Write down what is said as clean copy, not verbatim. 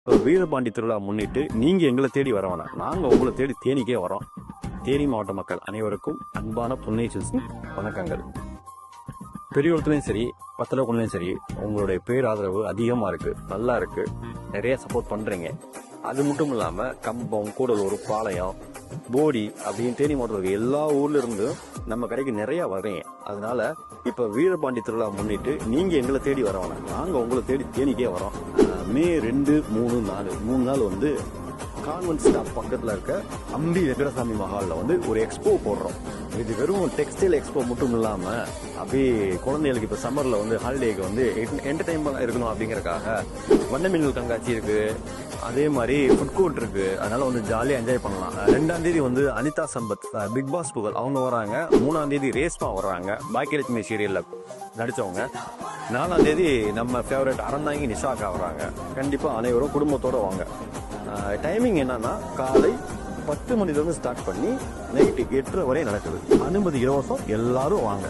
வீரபாண்டி திருவிழா முன்னிட்டு நீங்க எங்களை தேடி வர வேணாம், நாங்க உங்களை தேடி தேனிக்கே வரோம். தேனி மாவட்ட மக்கள் அனைவருக்கும் அன்பான புன்னேச்சல்ஸின் வணக்கங்கள். பெரியவர்களையும் சரி பத்தலக்குள்ளையும் சரி உங்களுடைய பேராதரவு அதிகமா இருக்கு, நல்லா இருக்கு, நிறைய சப்போர்ட் பண்றீங்க. அது மட்டும் இல்லாம கம்பம், கூடலூர், பாளையம், போடி அப்படின்னு தேனி மாவட்டத்தில் எல்லா ஊர்ல இருந்தும் நம்ம கடைக்கு நிறைய வர்றீங்க. அதனால இப்ப வீரபாண்டி திருவிழா முன்னிட்டு நீங்க எங்களை தேடி வர வேணாம், நாங்க உங்களை தேடி தேனிக்கே வரோம். மே 2, 3, 4 3 நாள் வந்து கான்வென்ட் ஸ்டாப் பக்கத்துல இருக்க அம்பி வெங்கடசாமி மஹால்ல வந்து ஒரு எக்ஸ்போ போடுறோம். இது வெறும் டெக்ஸ்டைல் எக்ஸ்போ மட்டும் இல்லாம அப்படியே குழந்தைகளுக்கு இப்ப சம்மர்ல வந்து ஹாலிடேக்கு வந்து என்டர்டைன்மெண்ட் இருக்கணும் அப்படிங்கறக்காக வண்ணமின்னல் கண்காட்சி இருக்கு, அதே மாதிரி ஃபுட் கோர்ட் இருக்கு. அதனால வந்து ஜாலியா என்ஜாய் பண்ணலாம். 2ஆம் தேதி வந்து அனிதா சம்பத், பிக் பாஸ் புகழ் அவங்க வராங்க. 3ஆம் தேதி ரேஸ்மா வர்றாங்க, பாக்கியலட்சுமி சீரியல்ல நடிச்சவங்க. 4ஆம் தேதி நம்ம ஃபேவரட் அறந்தாங்கி நிஷாக்கா வராங்க. கண்டிப்பா அனைவரும் குடும்பத்தோட வாங்க. டைமிங் என்னன்னா காலை 10 மணிலிருந்து ஸ்டார்ட் பண்ணி நைட்டு 8:30 வரை நடக்குது. அனுமதி இலவசம், எல்லாரும் வாங்க.